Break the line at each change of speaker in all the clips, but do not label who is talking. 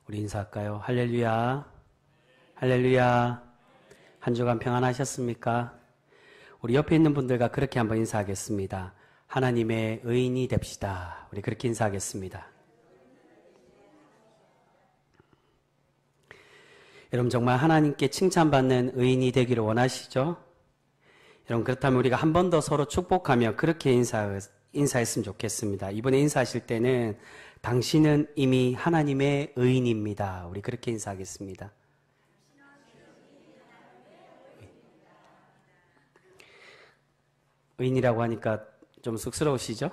우리 인사할까요? 할렐루야, 할렐루야. 한 주간 평안하셨습니까? 우리 옆에 있는 분들과 그렇게 한번 인사하겠습니다. 하나님의 의인이 됩시다. 우리 그렇게 인사하겠습니다. 여러분 정말 하나님께 칭찬받는 의인이 되기를 원하시죠? 여러분 그렇다면 우리가 한 번 더 서로 축복하며 그렇게 인사했으면 좋겠습니다. 이번에 인사하실 때는 당신은 이미 하나님의 의인입니다. 우리 그렇게 인사하겠습니다. 의인이라고 하니까 좀 쑥스러우시죠?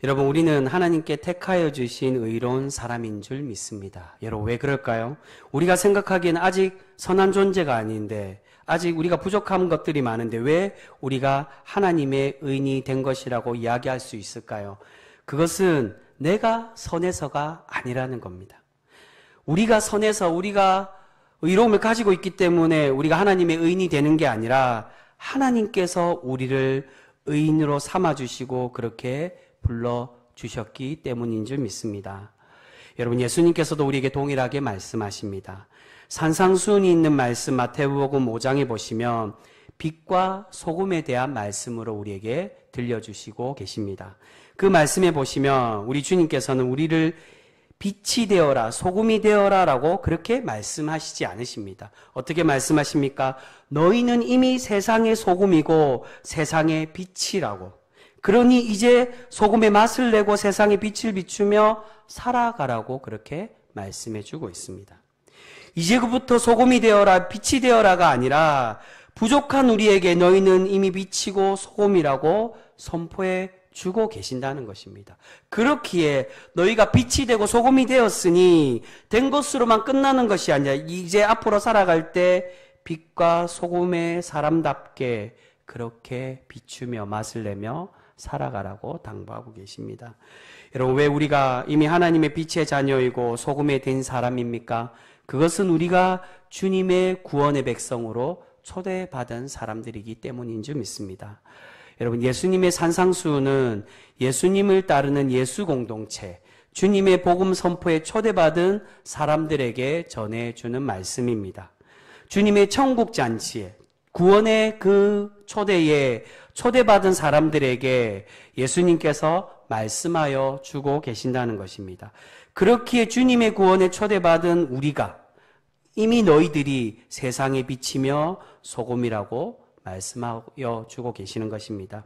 여러분 우리는 하나님께 택하여 주신 의로운 사람인 줄 믿습니다. 여러분 왜 그럴까요? 우리가 생각하기에는 아직 선한 존재가 아닌데 아직 우리가 부족한 것들이 많은데 왜 우리가 하나님의 의인이 된 것이라고 이야기할 수 있을까요? 그것은 내가 선해서가 아니라는 겁니다. 우리가 선해서 우리가 의로움을 가지고 있기 때문에 우리가 하나님의 의인이 되는 게 아니라 하나님께서 우리를 의인으로 삼아주시고 그렇게 불러주셨기 때문인 줄 믿습니다. 여러분 예수님께서도 우리에게 동일하게 말씀하십니다. 산상수훈이 있는 말씀 마태복음 5장에 보시면 빛과 소금에 대한 말씀으로 우리에게 들려주시고 계십니다. 그 말씀에 보시면 우리 주님께서는 우리를 빛이 되어라, 소금이 되어라 라고 그렇게 말씀하시지 않으십니다. 어떻게 말씀하십니까? 너희는 이미 세상의 소금이고 세상의 빛이라고. 그러니 이제 소금의 맛을 내고 세상의 빛을 비추며 살아가라고 그렇게 말씀해 주고 있습니다. 이제부터 소금이 되어라, 빛이 되어라가 아니라 부족한 우리에게 너희는 이미 빛이고 소금이라고 선포해 주고 계신다는 것입니다. 그렇기에 너희가 빛이 되고 소금이 되었으니 된 것으로만 끝나는 것이 아니라 이제 앞으로 살아갈 때 빛과 소금의 사람답게 그렇게 비추며 맛을 내며 살아가라고 당부하고 계십니다. 여러분 왜 우리가 이미 하나님의 빛의 자녀이고 소금에 된 사람입니까? 그것은 우리가 주님의 구원의 백성으로 초대받은 사람들이기 때문인 줄 믿습니다. 여러분 예수님의 산상수훈은 예수님을 따르는 예수 공동체, 주님의 복음 선포에 초대받은 사람들에게 전해주는 말씀입니다. 주님의 천국 잔치에 구원의 그 초대에 초대받은 사람들에게 예수님께서 말씀하여 주고 계신다는 것입니다. 그렇기에 주님의 구원에 초대받은 우리가 이미 너희들이 세상에 비치며 소금이라고 말씀하여 주고 계시는 것입니다.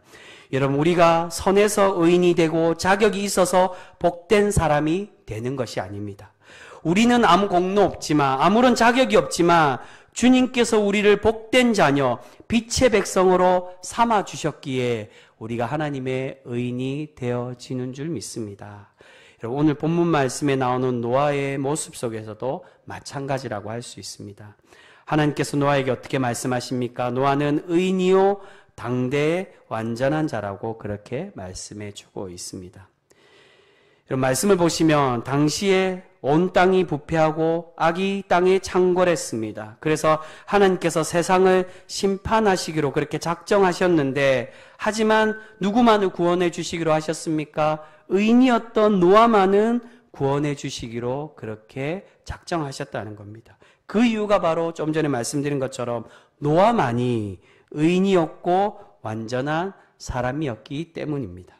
여러분 우리가 선에서 의인이 되고 자격이 있어서 복된 사람이 되는 것이 아닙니다. 우리는 아무 공로 없지만 아무런 자격이 없지만 주님께서 우리를 복된 자녀 빛의 백성으로 삼아 주셨기에 우리가 하나님의 의인이 되어지는 줄 믿습니다. 여러분 오늘 본문 말씀에 나오는 노아의 모습 속에서도 마찬가지라고 할 수 있습니다. 하나님께서 노아에게 어떻게 말씀하십니까? 노아는 의인이요 당대의 완전한 자라고 그렇게 말씀해 주고 있습니다. 여러분 말씀을 보시면 당시에 온 땅이 부패하고 악이 땅에 창궐했습니다. 그래서 하나님께서 세상을 심판하시기로 그렇게 작정하셨는데 하지만 누구만을 구원해 주시기로 하셨습니까? 의인이었던 노아만은 구원해 주시기로 그렇게 작정하셨다는 겁니다. 그 이유가 바로 좀 전에 말씀드린 것처럼 노아만이 의인이었고 완전한 사람이었기 때문입니다.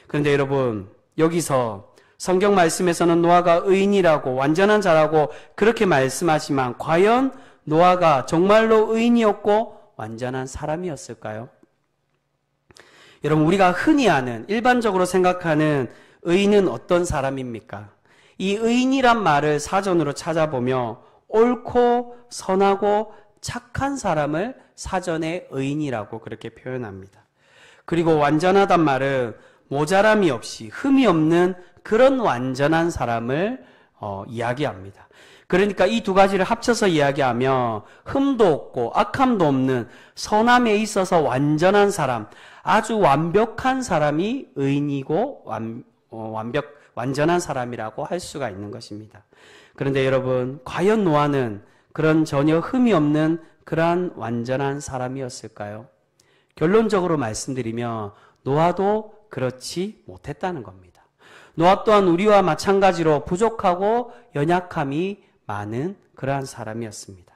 그런데 여러분 여기서 성경 말씀에서는 노아가 의인이라고 완전한 자라고 그렇게 말씀하지만 과연 노아가 정말로 의인이었고 완전한 사람이었을까요? 여러분 우리가 흔히 아는 일반적으로 생각하는 의인은 어떤 사람입니까? 이 의인이란 말을 사전으로 찾아보며 옳고 선하고 착한 사람을 사전에 의인이라고 그렇게 표현합니다. 그리고 완전하단 말은 모자람이 없이 흠이 없는 그런 완전한 사람을 이야기합니다. 그러니까 이 두 가지를 합쳐서 이야기하면 흠도 없고 악함도 없는 선함에 있어서 완전한 사람, 아주 완벽한 사람이 의인이고 완전한 사람이라고 할 수가 있는 것입니다. 그런데 여러분 과연 노아는 그런 전혀 흠이 없는 그러한 완전한 사람이었을까요? 결론적으로 말씀드리면 노아도 그렇지 못했다는 겁니다. 노아 또한 우리와 마찬가지로 부족하고 연약함이 많은 그러한 사람이었습니다.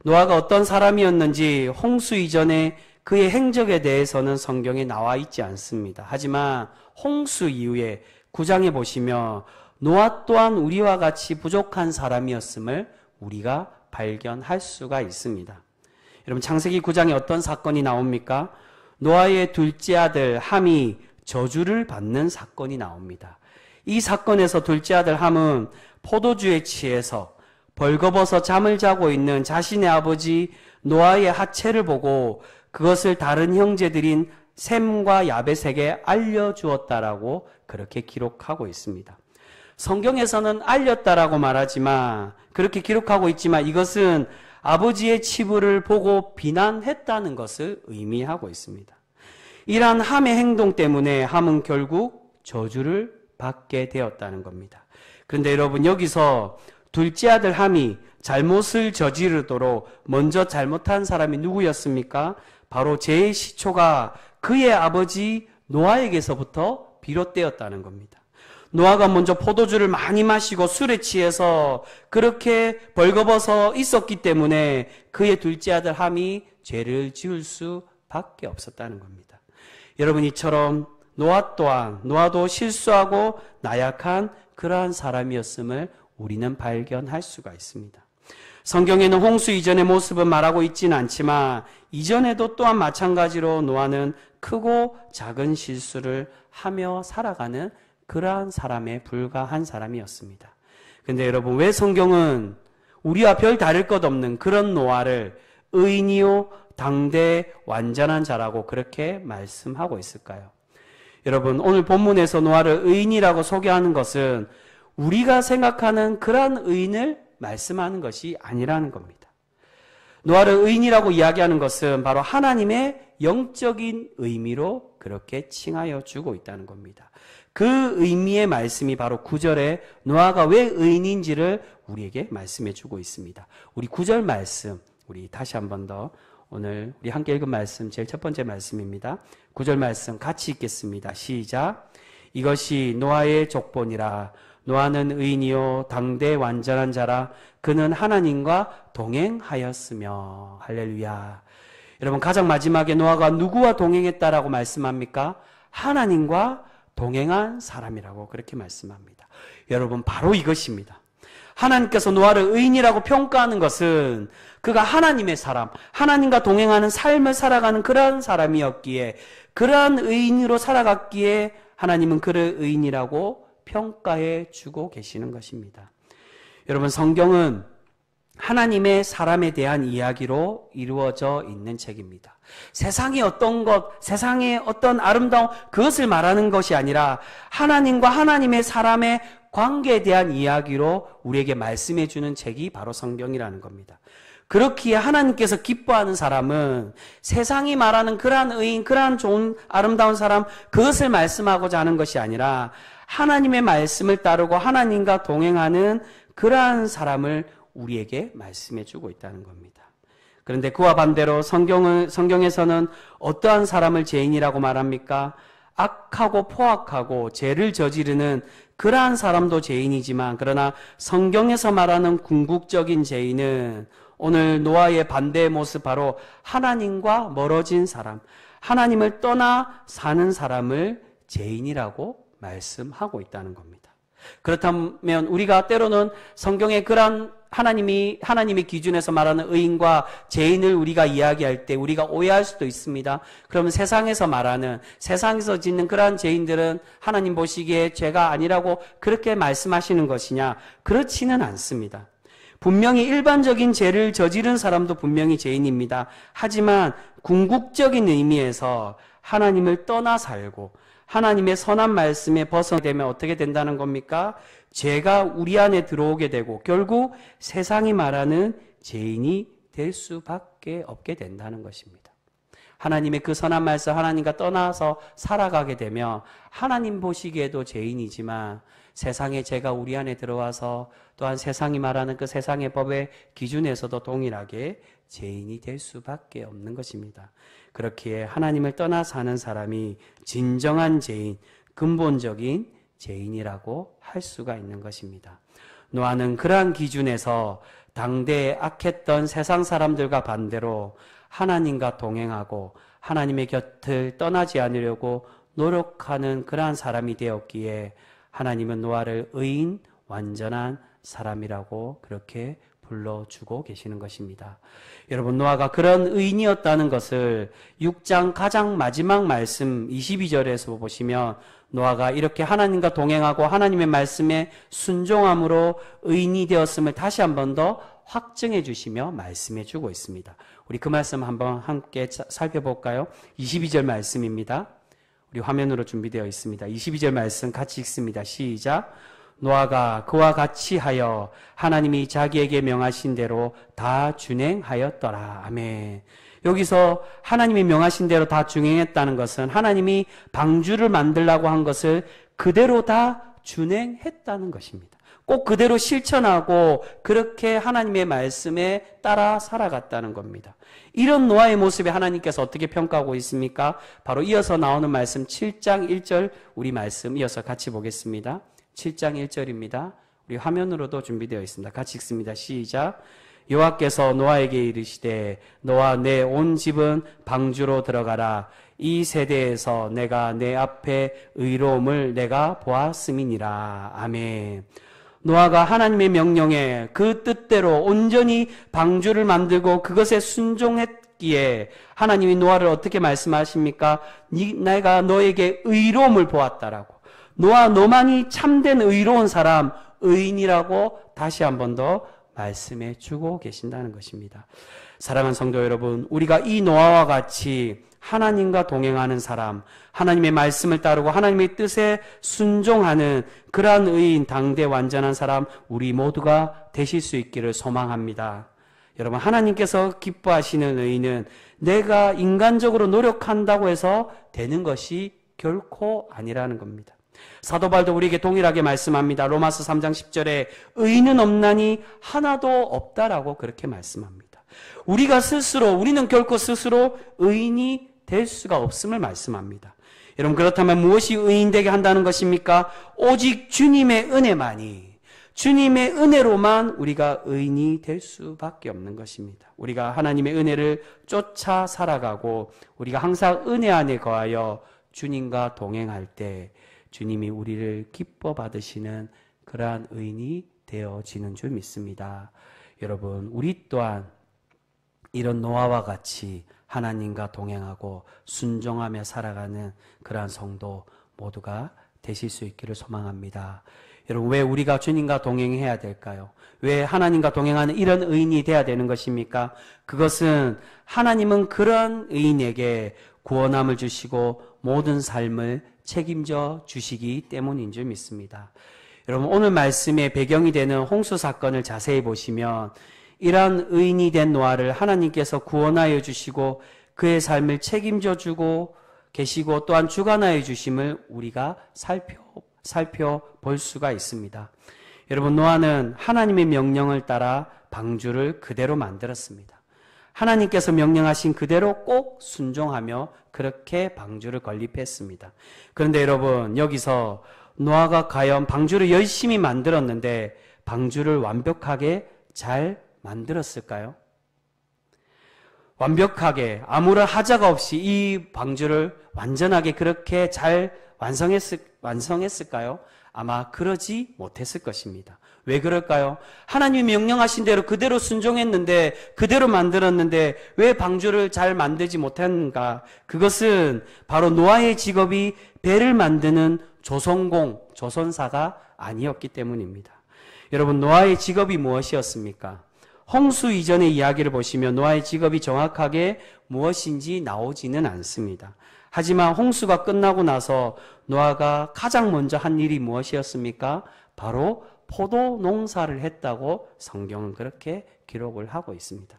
노아가 어떤 사람이었는지 홍수 이전에 그의 행적에 대해서는 성경에 나와 있지 않습니다. 하지만 홍수 이후에 9장에 보시면 노아 또한 우리와 같이 부족한 사람이었음을 우리가 발견할 수가 있습니다. 여러분, 창세기 9장에 어떤 사건이 나옵니까? 노아의 둘째 아들 함이 저주를 받는 사건이 나옵니다. 이 사건에서 둘째 아들 함은 포도주에 취해서 벌거벗어 잠을 자고 있는 자신의 아버지 노아의 하체를 보고 그것을 다른 형제들인 셈과 야벳에게 알려주었다라고 그렇게 기록하고 있습니다. 성경에서는 알렸다라고 말하지만, 그렇게 기록하고 있지만 이것은 아버지의 치부를 보고 비난했다는 것을 의미하고 있습니다. 이러한 함의 행동 때문에 함은 결국 저주를 받게 되었다는 겁니다. 그런데 여러분, 여기서 둘째 아들 함이 잘못을 저지르도록 먼저 잘못한 사람이 누구였습니까? 바로 죄의 시초가 그의 아버지 노아에게서부터 비롯되었다는 겁니다. 노아가 먼저 포도주를 많이 마시고 술에 취해서 그렇게 벌거벗어 있었기 때문에 그의 둘째 아들 함이 죄를 지을 수밖에 없었다는 겁니다. 여러분, 이처럼 노아도 실수하고 나약한 그러한 사람이었음을 우리는 발견할 수가 있습니다. 성경에는 홍수 이전의 모습은 말하고 있지는 않지만 이전에도 또한 마찬가지로 노아는 크고 작은 실수를 하며 살아가는 그러한 사람에 불과한 사람이었습니다. 그런데 여러분, 왜 성경은 우리와 별 다를 것 없는 그런 노아를 의인이요 당대 완전한 자라고 그렇게 말씀하고 있을까요? 여러분, 오늘 본문에서 노아를 의인이라고 소개하는 것은 우리가 생각하는 그러한 의인을 말씀하는 것이 아니라는 겁니다. 노아를 의인이라고 이야기하는 것은 바로 하나님의 영적인 의미로 그렇게 칭하여 주고 있다는 겁니다. 그 의미의 말씀이 바로 9절에 노아가 왜 의인인지를 우리에게 말씀해 주고 있습니다. 우리 9절 말씀, 우리 다시 한 번 더 오늘 우리 함께 읽은 말씀, 제일 첫 번째 말씀입니다. 9절 말씀 같이 읽겠습니다. 시작. 이것이 노아의 족본이라. 노아는 의인이요 당대 완전한 자라. 그는 하나님과 동행하였으며. 할렐루야. 여러분, 가장 마지막에 노아가 누구와 동행했다라고 말씀합니까? 하나님과 동행한 사람이라고 그렇게 말씀합니다. 여러분, 바로 이것입니다. 하나님께서 노아를 의인이라고 평가하는 것은 그가 하나님의 사람, 하나님과 동행하는 삶을 살아가는 그러한 사람이었기에, 그러한 의인으로 살아갔기에 하나님은 그를 의인이라고 평가해 주고 계시는 것입니다. 여러분, 성경은 하나님의 사람에 대한 이야기로 이루어져 있는 책입니다. 세상의 어떤 것, 세상의 어떤 아름다움, 그것을 말하는 것이 아니라 하나님과 하나님의 사람의 관계에 대한 이야기로 우리에게 말씀해 주는 책이 바로 성경이라는 겁니다. 그렇기에 하나님께서 기뻐하는 사람은 세상이 말하는 그러한 의인, 그러한 좋은 아름다운 사람, 그것을 말씀하고자 하는 것이 아니라 하나님의 말씀을 따르고 하나님과 동행하는 그러한 사람을 우리에게 말씀해 주고 있다는 겁니다. 그런데 그와 반대로 성경에서는 어떠한 사람을 죄인이라고 말합니까? 악하고 포악하고 죄를 저지르는 그러한 사람도 죄인이지만, 그러나 성경에서 말하는 궁극적인 죄인은 오늘 노아의 반대의 모습, 바로 하나님과 멀어진 사람, 하나님을 떠나 사는 사람을 죄인이라고 말씀하고 있다는 겁니다. 그렇다면 우리가 때로는 성경의 그러한 하나님의 기준에서 말하는 의인과 죄인을 우리가 이야기할 때 우리가 오해할 수도 있습니다. 그러면 세상에서 짓는 그러한 죄인들은 하나님 보시기에 죄가 아니라고 그렇게 말씀하시는 것이냐? 그렇지는 않습니다. 분명히 일반적인 죄를 저지른 사람도 분명히 죄인입니다. 하지만 궁극적인 의미에서 하나님을 떠나 살고 하나님의 선한 말씀에 벗어나면 어떻게 된다는 겁니까? 죄가 우리 안에 들어오게 되고 결국 세상이 말하는 죄인이 될 수밖에 없게 된다는 것입니다. 하나님의 그 선한 말씀, 하나님과 떠나서 살아가게 되면 하나님 보시기에도 죄인이지만 세상의 죄가 우리 안에 들어와서 또한 세상이 말하는 그 세상의 법의 기준에서도 동일하게 죄인이 될 수밖에 없는 것입니다. 그렇기에 하나님을 떠나 사는 사람이 진정한 죄인, 근본적인 죄인이라고 할 수가 있는 것입니다. 노아는 그러한 기준에서 당대에 악했던 세상 사람들과 반대로 하나님과 동행하고 하나님의 곁을 떠나지 않으려고 노력하는 그러한 사람이 되었기에 하나님은 노아를 의인, 완전한 사람이라고 그렇게 불러주고 계시는 것입니다. 여러분, 노아가 그런 의인이었다는 것을 6장 가장 마지막 말씀 22절에서 보시면 노아가 이렇게 하나님과 동행하고 하나님의 말씀에 순종함으로 의인이 되었음을 다시 한 번 더 확증해 주시며 말씀해 주고 있습니다. 우리 그 말씀 한번 함께 살펴볼까요? 22절 말씀입니다. 우리 화면으로 준비되어 있습니다. 22절 말씀 같이 읽습니다. 시작. 노아가 그와 같이 하여 하나님이 자기에게 명하신 대로 다 준행하였더라. 아멘. 여기서 하나님이 명하신 대로 다 준행했다는 것은 하나님이 방주를 만들라고 한 것을 그대로 다 준행했다는 것입니다. 꼭 그대로 실천하고 그렇게 하나님의 말씀에 따라 살아갔다는 겁니다. 이런 노아의 모습에 하나님께서 어떻게 평가하고 있습니까? 바로 이어서 나오는 말씀 7장 1절 우리 말씀 이어서 같이 보겠습니다. 7장 1절입니다. 우리 화면으로도 준비되어 있습니다. 같이 읽습니다. 시작. 여호와께서 노아에게 이르시되 너와 내 온 집은 방주로 들어가라. 이 세대에서 내가 내 앞에 의로움을 내가 보았음이니라. 아멘. 노아가 하나님의 명령에 그 뜻대로 온전히 방주를 만들고 그것에 순종했기에 하나님이 노아를 어떻게 말씀하십니까? 내가 너에게 의로움을 보았다라고. 노아, 너만이 참된 의로운 사람, 의인이라고 다시 한 번 더 말씀해 주고 계신다는 것입니다. 사랑하는 성도 여러분, 우리가 이 노아와 같이 하나님과 동행하는 사람, 하나님의 말씀을 따르고 하나님의 뜻에 순종하는 그러한 의인, 당대 완전한 사람 우리 모두가 되실 수 있기를 소망합니다. 여러분, 하나님께서 기뻐하시는 의인은 내가 인간적으로 노력한다고 해서 되는 것이 결코 아니라는 겁니다. 사도 바울도 우리에게 동일하게 말씀합니다. 로마서 3장 10절에 의인은 없나니 하나도 없다라고 그렇게 말씀합니다. 우리는 결코 스스로 의인이 될 수가 없음을 말씀합니다. 여러분, 그렇다면 무엇이 의인 되게 한다는 것입니까? 오직 주님의 은혜만이, 주님의 은혜로만 우리가 의인이 될 수밖에 없는 것입니다. 우리가 하나님의 은혜를 쫓아 살아가고 우리가 항상 은혜 안에 거하여 주님과 동행할 때 주님이 우리를 기뻐 받으시는 그러한 의인이 되어지는 줄 믿습니다. 여러분, 우리 또한 이런 노아와 같이 하나님과 동행하고 순종하며 살아가는 그러한 성도 모두가 되실 수 있기를 소망합니다. 여러분, 왜 우리가 주님과 동행해야 될까요? 왜 하나님과 동행하는 이런 의인이 되어야 되는 것입니까? 그것은 하나님은 그런 의인에게 구원함을 주시고 모든 삶을 책임져 주시기 때문인 줄 믿습니다. 여러분, 오늘 말씀의 배경이 되는 홍수 사건을 자세히 보시면 이러한 의인이 된 노아를 하나님께서 구원하여 주시고 그의 삶을 책임져 주고 계시고 또한 주관하여 주심을 우리가 살펴볼 수가 있습니다. 여러분, 노아는 하나님의 명령을 따라 방주를 그대로 만들었습니다. 하나님께서 명령하신 그대로 꼭 순종하며 그렇게 방주를 건립했습니다. 그런데 여러분, 여기서 노아가 과연 방주를 열심히 만들었는데 방주를 완벽하게 잘 만들었을까요? 완벽하게 아무런 하자가 없이 이 방주를 완전하게 그렇게 잘 완성했을까요? 아마 그러지 못했을 것입니다. 왜 그럴까요? 하나님이 명령하신 대로 그대로 순종했는데 그대로 만들었는데 왜 방주를 잘 만들지 못했는가? 그것은 바로 노아의 직업이 배를 만드는 조선사가 아니었기 때문입니다. 여러분, 노아의 직업이 무엇이었습니까? 홍수 이전의 이야기를 보시면 노아의 직업이 정확하게 무엇인지 나오지는 않습니다. 하지만 홍수가 끝나고 나서 노아가 가장 먼저 한 일이 무엇이었습니까? 바로 포도 농사를 했다고 성경은 그렇게 기록을 하고 있습니다.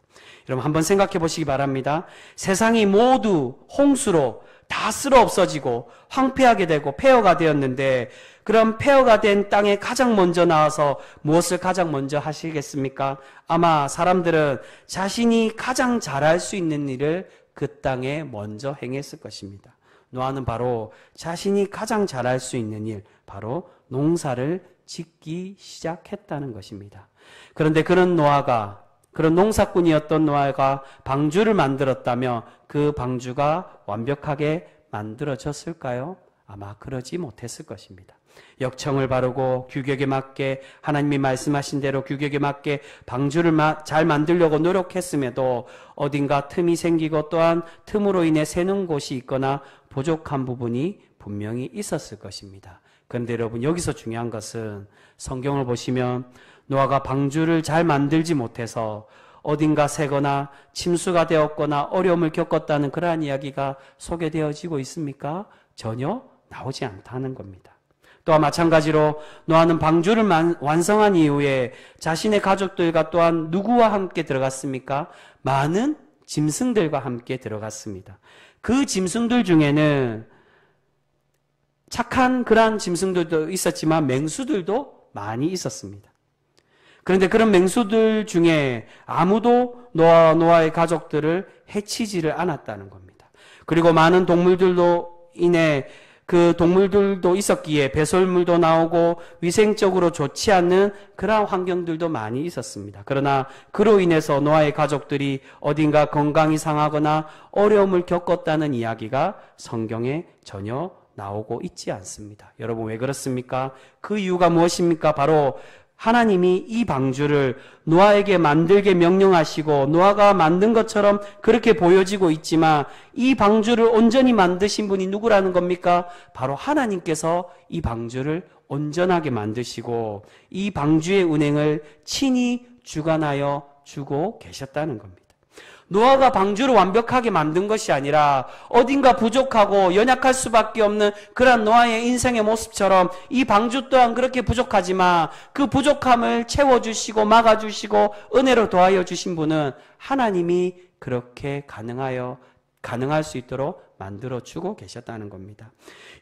여러분, 한번 생각해 보시기 바랍니다. 세상이 모두 홍수로 다 쓸어 없어지고 황폐하게 되고 폐허가 되었는데 그럼 폐허가 된 땅에 가장 먼저 나와서 무엇을 가장 먼저 하시겠습니까? 아마 사람들은 자신이 가장 잘할 수 있는 일을 그 땅에 먼저 행했을 것입니다. 노아는 바로 자신이 가장 잘할 수 있는 일, 바로 농사를 짓기 시작했다는 것입니다. 그런데 그런 농사꾼이었던 노아가 방주를 만들었다며 그 방주가 완벽하게 만들어졌을까요? 아마 그러지 못했을 것입니다. 역청을 바르고 규격에 맞게, 하나님이 말씀하신 대로 규격에 맞게 방주를 잘 만들려고 노력했음에도 어딘가 틈이 생기고, 또한 틈으로 인해 새는 곳이 있거나 부족한 부분이 분명히 있었을 것입니다. 그런데 여러분, 여기서 중요한 것은 성경을 보시면 노아가 방주를 잘 만들지 못해서 어딘가 새거나 침수가 되었거나 어려움을 겪었다는 그러한 이야기가 소개되어지고 있습니까? 전혀 나오지 않다는 겁니다. 또한 마찬가지로 노아는 방주를 완성한 이후에 자신의 가족들과 또한 누구와 함께 들어갔습니까? 많은 짐승들과 함께 들어갔습니다. 그 짐승들 중에는 착한 그러한 짐승들도 있었지만 맹수들도 많이 있었습니다. 그런데 그런 맹수들 중에 아무도 노아의 가족들을 해치지를 않았다는 겁니다. 그리고 많은 동물들로 인해 그 동물들도 있었기에 배설물도 나오고 위생적으로 좋지 않는 그러한 환경들도 많이 있었습니다. 그러나 그로 인해서 노아의 가족들이 어딘가 건강이 상하거나 어려움을 겪었다는 이야기가 성경에 전혀 나오고 있지 않습니다. 여러분, 왜 그렇습니까? 그 이유가 무엇입니까? 바로 하나님이 이 방주를 노아에게 만들게 명령하시고 노아가 만든 것처럼 그렇게 보여지고 있지만 이 방주를 온전히 만드신 분이 누구라는 겁니까? 바로 하나님께서 이 방주를 온전하게 만드시고 이 방주의 운행을 친히 주관하여 주고 계셨다는 겁니다. 노아가 방주를 완벽하게 만든 것이 아니라 어딘가 부족하고 연약할 수밖에 없는 그런 노아의 인생의 모습처럼 이 방주 또한 그렇게 부족하지만 그 부족함을 채워주시고 막아주시고 은혜로 도와여 주신 분은 하나님이 그렇게 가능할 수 있도록 만들어주고 계셨다는 겁니다.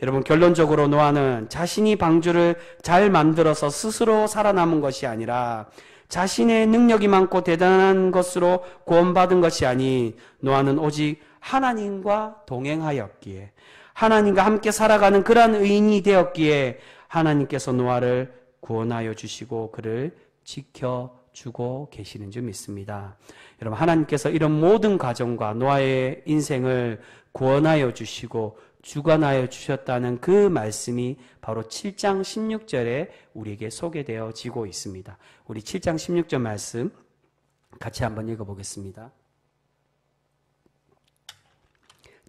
여러분, 결론적으로 노아는 자신이 방주를 잘 만들어서 스스로 살아남은 것이 아니라 자신의 능력이 많고 대단한 것으로 구원받은 것이 아닌 노아는 오직 하나님과 동행하였기에, 하나님과 함께 살아가는 그러한 의인이 되었기에 하나님께서 노아를 구원하여 주시고 그를 지켜주고 계시는 줄 믿습니다. 여러분, 하나님께서 이런 모든 가정과 노아의 인생을 구원하여 주시고 주관하여 주셨다는 그 말씀이 바로 7장 16절에 우리에게 소개되어지고 있습니다. 우리 7장 16절 말씀 같이 한번 읽어보겠습니다.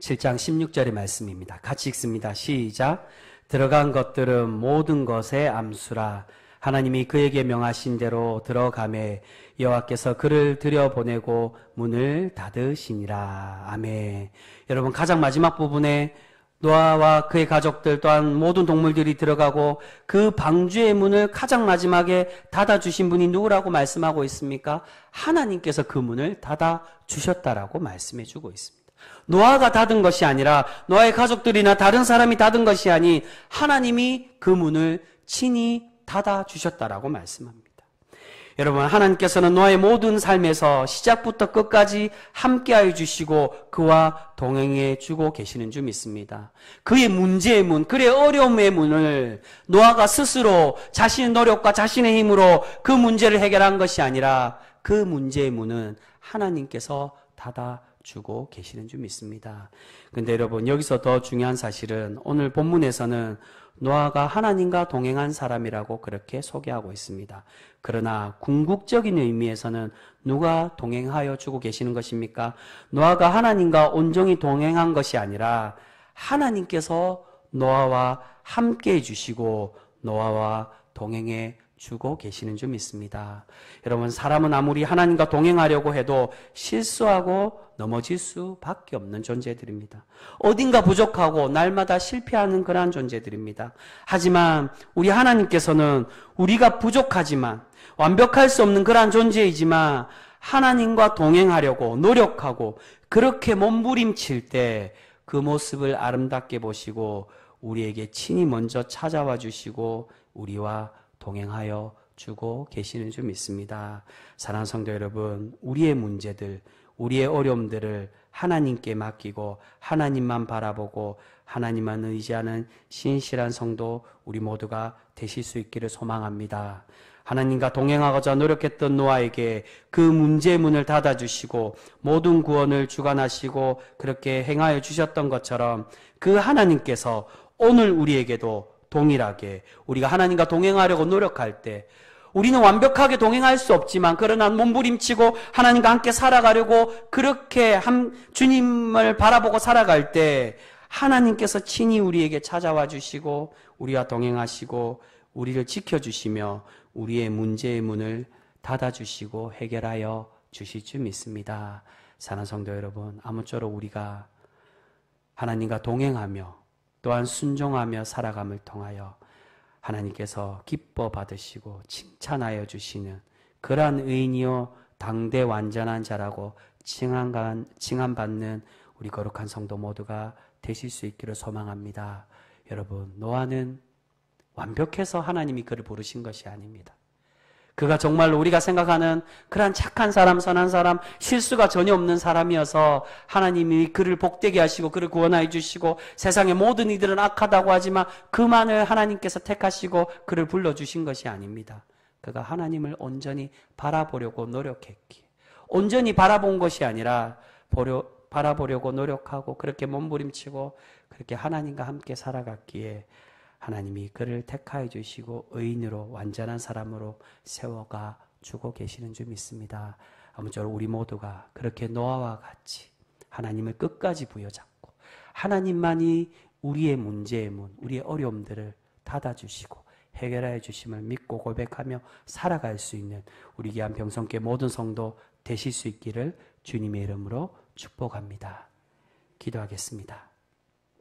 7장 16절의 말씀입니다. 같이 읽습니다. 시작. 들어간 것들은 모든 것의 암수라. 하나님이 그에게 명하신 대로 들어가매 여호와께서 그를 들여보내고 문을 닫으시니라. 아멘. 여러분, 가장 마지막 부분에 노아와 그의 가족들 또한 모든 동물들이 들어가고 그 방주의 문을 가장 마지막에 닫아주신 분이 누구라고 말씀하고 있습니까? 하나님께서 그 문을 닫아주셨다라고 말씀해주고 있습니다. 노아가 닫은 것이 아니라 노아의 가족들이나 다른 사람이 닫은 것이 아닌 하나님이 그 문을 친히 닫아주셨다라고 말씀합니다. 여러분, 하나님께서는 노아의 모든 삶에서 시작부터 끝까지 함께하여 주시고 그와 동행해 주고 계시는 줄 믿습니다. 그의 문제의 문, 그의 어려움의 문을 노아가 스스로 자신의 노력과 자신의 힘으로 그 문제를 해결한 것이 아니라 그 문제의 문은 하나님께서 닫아주고 계시는 줄 믿습니다. 근데 여러분, 여기서 더 중요한 사실은 오늘 본문에서는 노아가 하나님과 동행한 사람이라고 그렇게 소개하고 있습니다. 그러나 궁극적인 의미에서는 누가 동행하여 주고 계시는 것입니까? 노아가 하나님과 온전히 동행한 것이 아니라 하나님께서 노아와 함께 해주시고 노아와 동행해 주고 계시는 줄 믿습니다. 여러분, 사람은 아무리 하나님과 동행하려고 해도 실수하고 넘어질 수밖에 없는 존재들입니다. 어딘가 부족하고 날마다 실패하는 그러한 존재들입니다. 하지만 우리 하나님께서는 우리가 부족하지만 완벽할 수 없는 그러한 존재이지만 하나님과 동행하려고 노력하고 그렇게 몸부림칠 때 그 모습을 아름답게 보시고 우리에게 친히 먼저 찾아와 주시고 우리와 동행하여 주고 계시는 줄 믿습니다. 사랑하는 성도 여러분, 우리의 문제들, 우리의 어려움들을 하나님께 맡기고 하나님만 바라보고 하나님만 의지하는 신실한 성도 우리 모두가 되실 수 있기를 소망합니다. 하나님과 동행하고자 노력했던 노아에게 그 문제의 문을 닫아주시고 모든 구원을 주관하시고 그렇게 행하여 주셨던 것처럼 그 하나님께서 오늘 우리에게도 동일하게 우리가 하나님과 동행하려고 노력할 때 우리는 완벽하게 동행할 수 없지만 그러나 몸부림치고 하나님과 함께 살아가려고 그렇게 주님을 바라보고 살아갈 때 하나님께서 친히 우리에게 찾아와 주시고 우리와 동행하시고 우리를 지켜주시며 우리의 문제의 문을 닫아주시고 해결하여 주실 줄 믿습니다. 사랑하는 성도 여러분, 아무쪼록 우리가 하나님과 동행하며 또한 순종하며 살아감을 통하여 하나님께서 기뻐 받으시고 칭찬하여 주시는 그러한 의인이요 당대 완전한 자라고 칭함받는 우리 거룩한 성도 모두가 되실 수 있기를 소망합니다. 여러분, 노아는 완벽해서 하나님이 그를 부르신 것이 아닙니다. 그가 정말로 우리가 생각하는 그러한 착한 사람, 선한 사람, 실수가 전혀 없는 사람이어서 하나님이 그를 복되게 하시고 그를 구원하여 주시고 세상의 모든 이들은 악하다고 하지만 그만을 하나님께서 택하시고 그를 불러주신 것이 아닙니다. 그가 하나님을 온전히 바라보려고 노력했기에 온전히 바라본 것이 아니라 바라보려고 노력하고 그렇게 몸부림치고 그렇게 하나님과 함께 살아갔기에 하나님이 그를 택하여 주시고 의인으로 완전한 사람으로 세워가 주고 계시는 줄 믿습니다. 아무쪼록 우리 모두가 그렇게 노아와 같이 하나님을 끝까지 부여잡고 하나님만이 우리의 문제의 문, 우리의 어려움들을 닫아주시고 해결하여 주심을 믿고 고백하며 살아갈 수 있는 우리 귀한 병성교회 모든 성도 되실 수 있기를 주님의 이름으로 축복합니다. 기도하겠습니다.